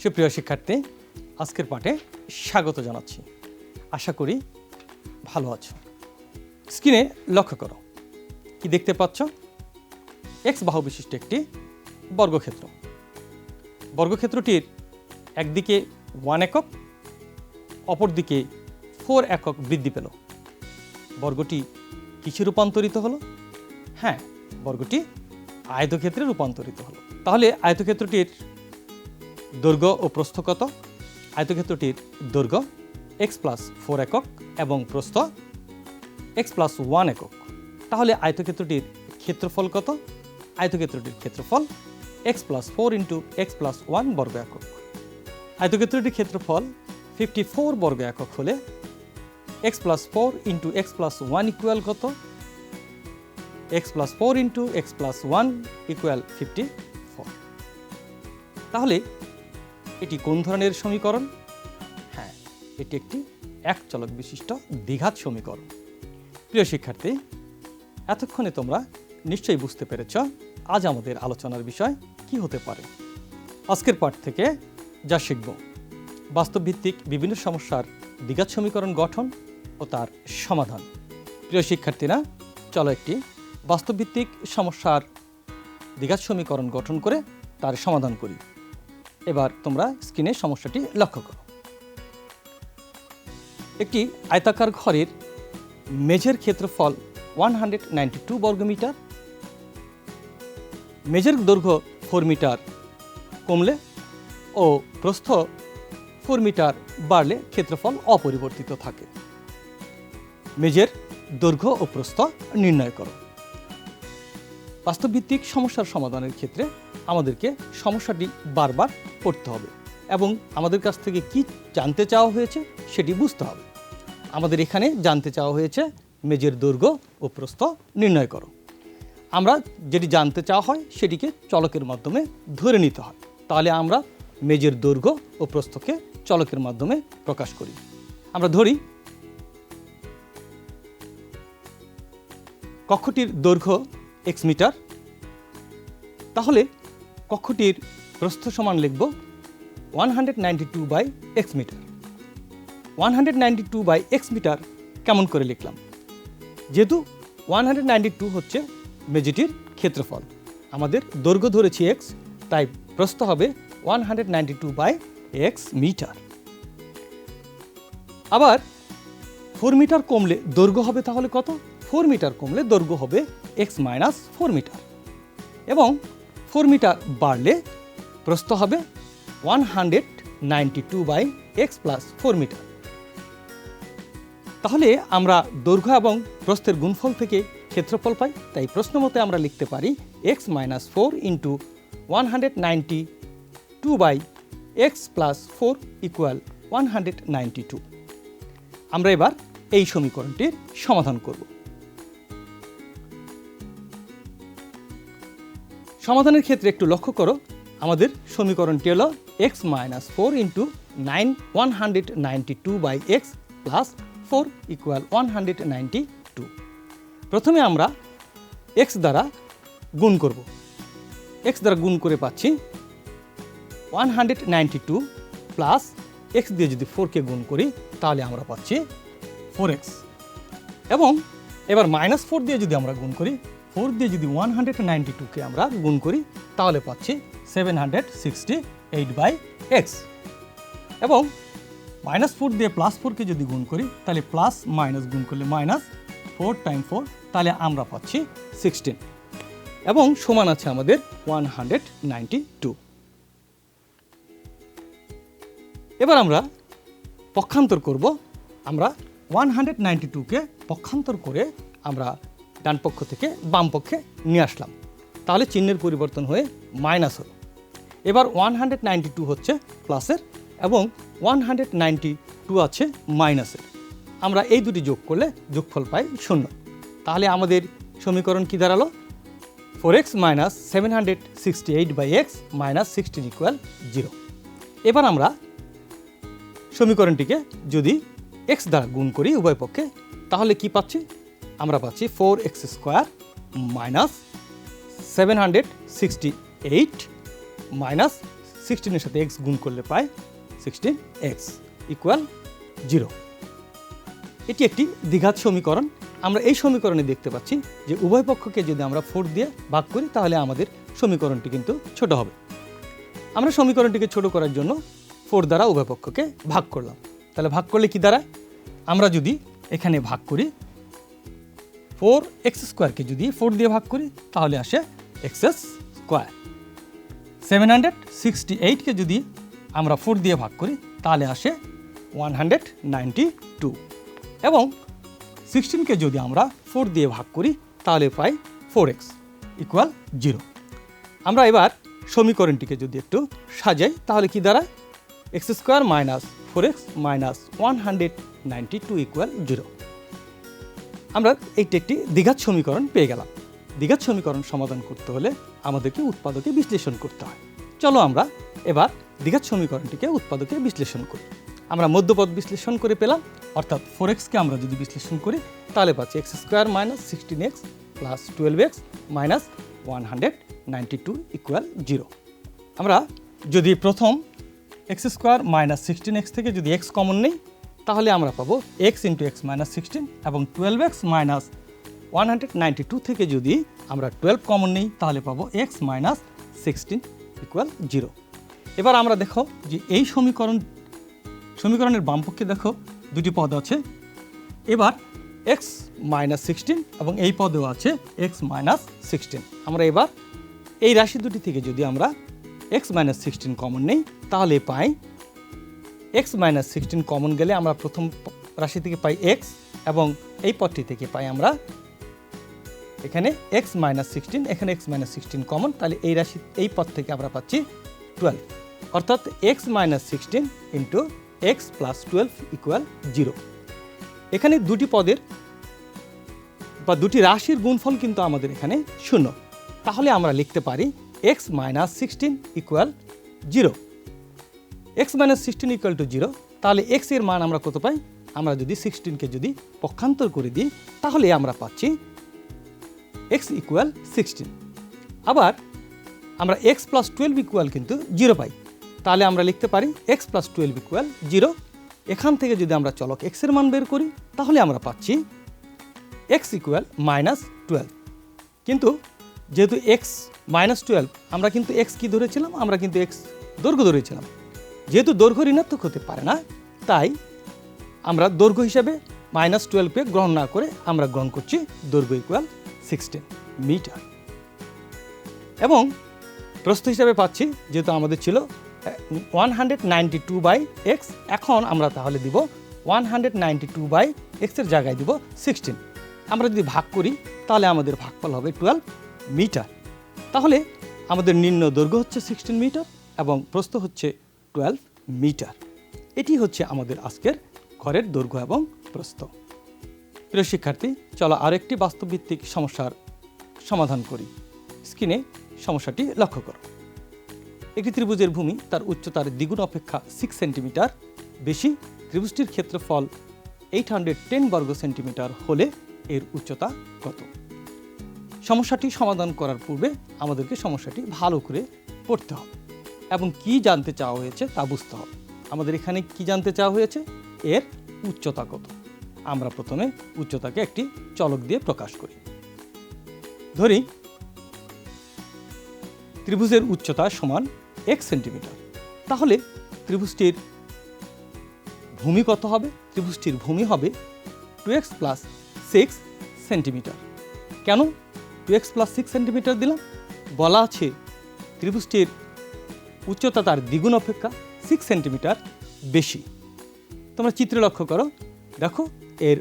সুপ্রিয় শিক্ষার্থী, আজকের পাঠে স্বাগত জানাচ্ছি। আশা করি ভালো আছো। স্ক্রিনে লক্ষ্য করো, কি দেখতে পাচ্ছ? এক্স বাহু বিশিষ্ট একটি বর্গক্ষেত্র। বর্গক্ষেত্রটির একদিকে 1 একক, অপর দিকে 4 একক বৃদ্ধি পেল। বর্গটি কিসে রূপান্তরিত হলো? হ্যাঁ, বর্গটি আয়তক্ষেত্রে রূপান্তরিত হলো। তাহলে আয়তক্ষেত্রটির দৈর্ঘ্য ও প্রস্থ কত? আয়তক্ষেত্রটির দৈর্ঘ্য x+4 একক এবং প্রস্থ x+1 একক। তাহলে আয়তক্ষেত্রটির ক্ষেত্রফল কত? আয়তক্ষেত্রটির ক্ষেত্রফল x+4 × x+1 বর্গ একক। আয়তক্ষেত্রটির ক্ষেত্রফল 54 বর্গ একক হলে x+4 × x+1 ইকুয়াল কত? x+4 × x+1 equal 54। তাহলে এটি কোন ধরনের সমীকরণ? হ্যাঁ, এটি একটি এক চলক বিশিষ্ট দ্বিঘাত সমীকরণ। প্রিয় শিক্ষার্থী, এতক্ষণে তোমরা নিশ্চয়ই বুঝতে পেরেছ আজ আমাদের আলোচনার বিষয় কি হতে পারে। আজকের পাঠ থেকে যা শিখব, বাস্তবভিত্তিক বিভিন্ন সমস্যার দ্বিঘাত সমীকরণ গঠন ও তার সমাধান। প্রিয় শিক্ষার্থীরা, চলো একটি বাস্তবভিত্তিক সমস্যার দ্বিঘাত সমীকরণ গঠন করে তার সমাধান করি। এবার তোমরা স্ক্রিনে সমস্যাটি লক্ষ্য করো। একটি আয়তাকার ঘরের মেঝের ক্ষেত্রফল 192 বর্গমিটার। মেঝের দৈর্ঘ্য 4 মিটার কমলে ও প্রস্থ 4 মিটার বাড়লে ক্ষেত্রফল অপরিবর্তিত থাকে। মেঝের দৈর্ঘ্য ও প্রস্থ নির্ণয় করো। বাস্তবভিত্তিক সমস্যার সমাধানের ক্ষেত্রে আমাদেরকে সমস্যাটি বারবার পড়তে হবে এবং আমাদের কাছ থেকে কি জানতে চাওয়া হয়েছে সেটি বুঝতে হবে। আমাদের এখানে জানতে চাওয়া হয়েছে মেঝের দৈর্ঘ্য ও প্রস্থ নির্ণয় করো। আমরা যেটি জানতে চাওয়া হয় সেটিকে চলকের মাধ্যমে ধরে নিতে হয়। তাহলে আমরা মেঝের দৈর্ঘ্য ও প্রস্থকে চলকের মাধ্যমে প্রকাশ করি। আমরা ধরি কক্ষটির দৈর্ঘ্য x মিটার। তাহলে কক্ষটির প্রস্থ সমান লিখব 192/x মিটার। 192/x মিটার কেমন করে লিখলাম? যেহেতু 192 হচ্ছে মেঝেটির ক্ষেত্রফল, আমাদের দৈর্ঘ্য ধরেছি x, তাই প্রস্থ হবে 192/x মিটার। আবার 4 মিটার কমলে দৈর্ঘ্য হবে তাহলে কত? 4 মিটার কমলে দৈর্ঘ্য হবে x-4 মিটার এবং 4 মিটার বাড়লে প্রস্থ হবে 192/x+4 মিটার। তাহলে আমরা দৈর্ঘ্য এবং প্রস্থের গুণফল থেকে ক্ষেত্রফল পাই, তাই প্রশ্ন মতে আমরা লিখতে পারি x-4 × 192/x+4 ইকুয়াল 192। আমরা এবার এই সমীকরণটির সমাধান করব। সমাধানের ক্ষেত্রে একটু লক্ষ্য করো, আমাদের সমীকরণটি হলো x-4 × 192/x+4 ইকুয়াল 192। প্রথমে আমরা x দ্বারা গুণ করব। x দ্বারা গুণ করে পাচ্ছি 192 প্লাস x দিয়ে যদি 4কে গুণ করি তাহলে আমরা পাচ্ছি 4x এবং এবার -4 দিয়ে যদি আমরা গুণ করি, 4 দিয়ে যদি 192কে আমরা গুণ করি তাহলে পাচ্ছি 768/x এবং -4 দিয়ে +4কে যদি গুণ করি তাহলে প্লাস মাইনাস গুণ করলে -4 × 4, তাহলে আমরা পাচ্ছি 16 এবং সমান আছে আমাদের 192। এবার আমরা পক্ষান্তর করব। আমরা 192কে পক্ষান্তর করে আমরা ডান পক্ষ থেকে বাম পক্ষে নিয়ে আসলাম, তাহলে চিহ্নের পরিবর্তন হয়ে মাইনাস হলো। এবার 192 হচ্ছে প্লাসের এবং 192 আছে মাইনাসের। আমরা এই দুটি যোগ করলে যোগফল পাই 0। তাহলে আমাদের সমীকরণ কি দাঁড়ালো? 4x - 768/x - 16 equal 0। এবার আমরা সমীকরণটিকে যদি x দ্বারা গুণ করি উভয় পক্ষে তাহলে কি পাচ্ছি? আমরা পাচ্ছি 4x² - 768 - 16-এর সাথে x গুণ করলে পাই 16x ইকুয়াল 0। এটি একটি দ্বিঘাত সমীকরণ। আমরা এই সমীকরণে দেখতে পাচ্ছি যে উভয় পক্ষকে যদি আমরা 4 দিয়ে ভাগ করি তাহলে আমাদের সমীকরণটি কিন্তু ছোট হবে। আমরা সমীকরণটিকে ছোট করার জন্য 4 দ্বারা উভয় পক্ষকে ভাগ করলাম। তাহলে ভাগ করলে কি দাঁড়ায়? আমরা যদি এখানে ভাগ করি 4x² যদি 4 দিয়ে ভাগ করি তাহলে আসে x²। 768 যদি আমরা 4 দিয়ে ভাগ করি তাহলে আসে 192 এবং 16 যদি আমরা 4 দিয়ে ভাগ করি তাহলে পাই 4x ইকুয়াল 0। আমরা এবার সমীকরণটিকে যদি একটু সাজাই তাহলে কি দাঁড়ায়? x² - 4x - 192 equal 0। আমরা এইটি একটি দ্বিঘাত সমীকরণ পেয়ে গেলাম। দ্বিঘাত সমীকরণ সমাধান করতে হলে আমাদেরকে উৎপাদকে বিশ্লেষণ করতে হয়। চলো আমরা এবার দ্বিঘাত সমীকরণটিকে উৎপাদকে বিশ্লেষণ করি। আমরা মধ্যপদ বিশ্লেষণ করে পেলাম, অর্থাৎ 4x-কে আমরা যদি বিশ্লেষণ করি তাহলে পাচ্ছি x² - 16x + 12x - 192 ইকুয়াল 0। আমরা যদি প্রথম x² - 16x থেকে যদি x কমন নেই তাহলে আমরা পাবো x × x - 16 এবং 12x - 192 থেকে যদি আমরা 12 কমন নেই তাহলে পাবো x - 16 ইকুয়াল 0। এবার আমরা দেখো যে এই সমীকরণের বামপক্ষে দেখো দুটি পদ আছে। এবার x - 16 এবং এই পদেও আছে x - 16। আমরা এবার এই রাশি দুটি থেকে যদি আমরা x - 16 কমন নেই তাহলে পাই x - 16 কমন গেলে আমরা প্রথম রাশি থেকে পাই x এবং এই পদটি থেকে পাই আমরা এখানে x - 16, এখানে x - 16 কমন, তাহলে এই পদ থেকে আমরা পাচ্ছি 12, অর্থাৎ x - 16 × x + 12 ইকুয়াল 0। এখানে দুটি পদের বা দুটি রাশির গুণফল কিন্তু আমাদের এখানে 0। তাহলে আমরা লিখতে পারি x - 16 equal 0। x - 16 equal to 0, তাহলে x এর মান আমরা কত পাই? আমরা যদি 16-কে যদি পক্ষান্তর করে দিই তাহলে আমরা পাচ্ছি x ইকুয়াল 16। আবার আমরা x + 12 ইকুয়াল কিন্তু 0 পাই, তাহলে আমরা লিখতে পারি x + 12 ইকুয়াল 0। এখান থেকে যদি আমরা চলক x এর মান বের করি তাহলে আমরা পাচ্ছি x ইকুয়াল -12। কিন্তু যেহেতু x -12 আমরা কিন্তু x কি ধরেছিলাম? আমরা কিন্তু x দৈর্ঘ্য ধরেছিলাম। যেহেতু দৈর্ঘ্য ঋণাত্মক হতে পারে না তাই আমরা দৈর্ঘ্য হিসাবে -12-কে গ্রহণ না করে আমরা গ্রহণ করছি দৈর্ঘ্য ইকুয়াল 16 মিটার। এবং প্রস্থ হিসাবে পাচ্ছি যেহেতু আমাদের ছিল 192/x, এখন আমরা তাহলে দিব 192/x এর জায়গায় দিব 16। আমরা যদি ভাগ করি তাহলে আমাদের ভাগফল হবে 12 মিটার। তাহলে আমাদের নির্ণয় দৈর্ঘ্য হচ্ছে 16 মিটার এবং প্রস্থ হচ্ছে 12 মিটার। এটি হচ্ছে আমাদের আজকের ঘরের দৈর্ঘ্য এবং প্রস্থ। প্রিয় শিক্ষার্থী, চলো আরেকটি বাস্তবভিত্তিক সমস্যার সমাধান করি। স্ক্রিনে সমস্যাটি লক্ষ্য করো। একটি ত্রিভুজের ভূমি তার উচ্চতার দ্বিগুণ অপেক্ষা 6 সেন্টিমিটার বেশি। ত্রিভুজটির ক্ষেত্রফল 810 বর্গ সেন্টিমিটার হলে এর উচ্চতা কত? সমস্যাটি সমাধান করার পূর্বে আমাদেরকে সমস্যাটি ভালো করে পড়তে হবে এবং কি জানতে চাওয়া হয়েছে তা বুঝতে হবে। আমাদের এখানে কি জানতে চাওয়া হয়েছে? এর উচ্চতা কত। আমরা প্রথমে উচ্চতাকে একটি চলক দিয়ে প্রকাশ করি। ধরি ত্রিভুজের উচ্চতা সমান x সেন্টিমিটার। তাহলে ত্রিভুজটির ভূমি কত হবে? ত্রিভুজটির ভূমি হবে 2x + 6 সেন্টিমিটার। কেন 2x + 6 সেন্টিমিটার দিলাম? বলা আছে ত্রিভুজটির উচ্চতা তার দ্বিগুণ অপেক্ষা 6 সেন্টিমিটার বেশি। তোমরা চিত্রে লক্ষ্য করো, দেখো এর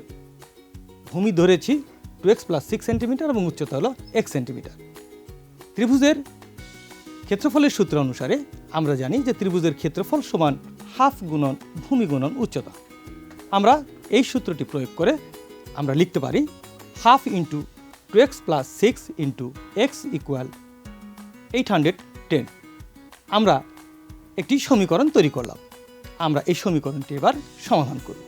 ভূমি ধরেছি 2x + 6 সেন্টিমিটার এবং উচ্চতা হলো x সেন্টিমিটার। ত্রিভুজের ক্ষেত্রফলের সূত্র অনুসারে আমরা জানি যে ত্রিভুজের ক্ষেত্রফল সমান হাফ গুণন ভূমি গুণন উচ্চতা। আমরা এই সূত্রটি প্রয়োগ করে আমরা লিখতে পারি হাফ × 2x + 6 × x ইকুয়াল 810। আমরা একটি সমীকরণ তৈরি করলাম। আমরা এই সমীকরণটি এবার সমাধান করি।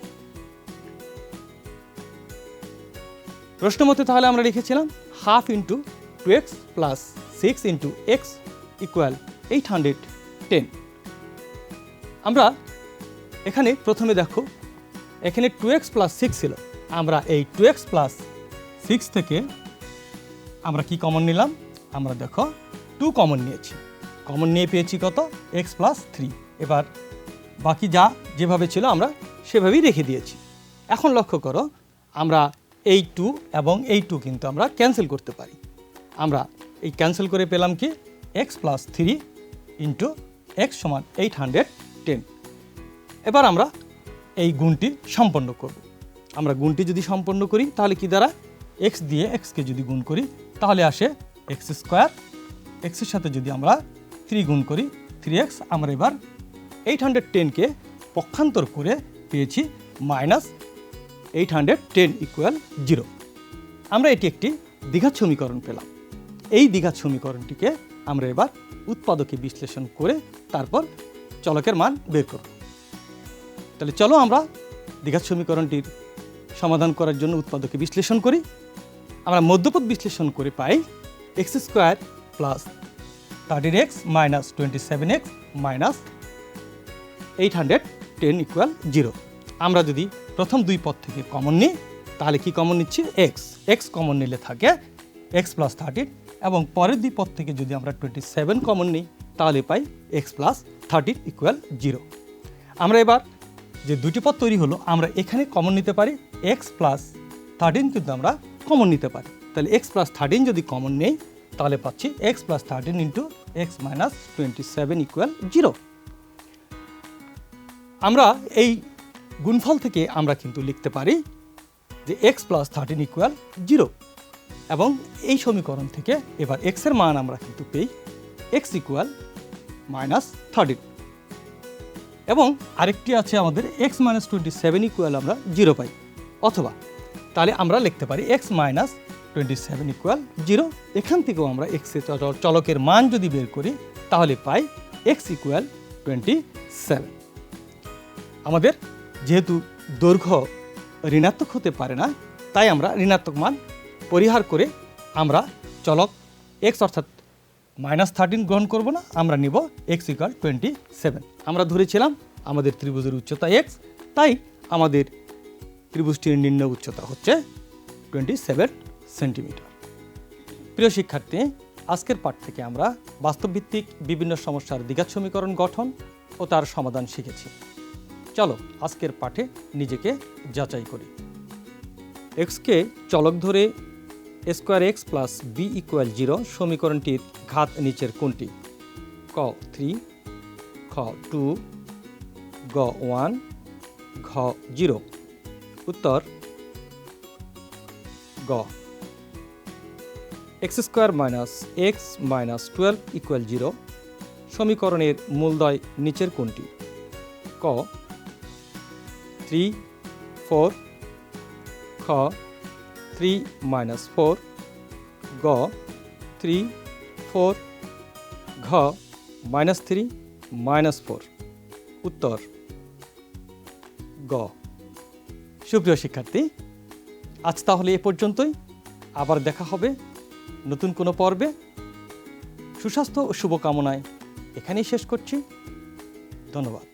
প্রশ্ন মতে তাহলে আমরা লিখেছিলাম হাফ × 2x + 6 × x ইকুয়াল 810। আমরা এখানে প্রথমে দেখো, এখানে 2x প্লাস 6 ছিল। আমরা এই 2x প্লাস 6 থেকে আমরা কি কমন নিলাম? আমরা দেখো 2 কমন নিয়েছি। কমন নিয়ে পেয়েছি কত? x plus 3। এবার বাকি যা যেভাবে ছিল আমরা সেভাবেই রেখে দিয়েছি। এখন লক্ষ্য করো, আমরা এই 2 এবং এই 2 কিন্তু আমরা ক্যান্সেল করতে পারি। আমরা এই ক্যান্সেল করে পেলাম কি? x প্লাস 3 ইন্টু x সমান 810। এবার আমরা এই গুণটি সম্পন্ন করব। আমরা গুণটি যদি সম্পন্ন করি তাহলে কি দ্বারা? x দিয়ে xকে যদি গুণ করি তাহলে আসে x স্কোয়ার। এক্সের সাথে যদি আমরা 3 গুণ করি 3x। আমরা এবার 810কে পক্ষান্তর করে পেয়েছি -810 ইকুয়াল 0। আমরা এটি একটি দ্বিঘাত সমীকরণ পেলাম। এই দ্বিঘাত সমীকরণটিকে আমরা এবার উৎপাদকে বিশ্লেষণ করে তারপর চলকের মান বের করব। তাহলে চলো আমরা দ্বিঘাত সমীকরণটির সমাধান করার জন্য উৎপাদকে বিশ্লেষণ করি। আমরা মধ্যপদ বিশ্লেষণ করে পাই x square plus 13x minus 27x minus 810 equal 0। আমরা যদি প্রথম দুই পদ থেকে কমন নিই তাহলে কি কমন নিচ্ছি? x কমন নিলে থাকে x প্লাস 13, এবং পরের দুই পদ থেকে যদি আমরা 27 কমন নিই তাহলে পাই x প্লাস 13 ইকুয়াল 0। আমরা এবার যে দুটি পদ তৈরি হলো, আমরা এখানে কমন নিতে পারি x প্লাস 13, কিন্তু আমরা কমন নিতে পারি। তাহলে x প্লাস 13 যদি কমন নেই তাহলে পাচ্ছি x plus 13 into x minus 27 equal 0। আমরা এই গুণফল থেকে আমরা কিন্তু লিখতে পারি যে x প্লাস 13 ইকুয়াল 0, এবং এই সমীকরণ থেকে এবার x এর মান আমরা কিন্তু পেই x ইকুয়াল -13, এবং আরেকটি আছে আমাদের x মাইনাস 27 ইকুয়াল আমরা 0 পাই। অথবা তাহলে আমরা লিখতে পারি x মাইনাস 27 ইকুয়াল 0। এখান থেকেও আমরা x এর চলকের মান যদি বের করি তাহলে পাই x ইকুয়াল 27। আমাদের যেহেতু দৈর্ঘ্য ঋণাত্মক হতে পারে না, তাই আমরা ঋণাত্মক মান পরিহার করে আমরা চলক x অর্থাৎ -13 গ্রহণ করব না, আমরা নিব x ইকুয়াল 27। আমরা ধরেছিলাম আমাদের ত্রিভুজের উচ্চতা x, তাই আমাদের ত্রিভুজটির নিম্ন উচ্চতা হচ্ছে 27 সেন্টিমিটার। প্রিয় শিক্ষার্থী, আজকের পাঠ থেকে আমরা বাস্তবভিত্তিক বিভিন্ন সমস্যার দ্বিঘাত সমীকরণ গঠন ও তার সমাধান শিখেছি। চলো আজকের পাঠে নিজেকে যাচাই করি। এক্সকে চলক ধরে square x plus b equal 0 সমীকরণটির ঘাত নিচের কোনটি? ক 3, খ 2, গ 1, ঘ 0। উত্তর গ। X square minus x minus 12 equal 0 সমীকরণের মূলদ্বয় নিচের কোনটি? ক 3, 4, খ 3 minus 4, গ 3, 4, ঘ -3 -4। উত্তর গ। সুপ্রিয় শিক্ষার্থী, আজ তাহলে এ পর্যন্তই। আবার দেখা হবে নতুন কোনো পর্বে। সুস্বাস্থ্য ও শুভকামনায় এখানেই শেষ করছি। ধন্যবাদ।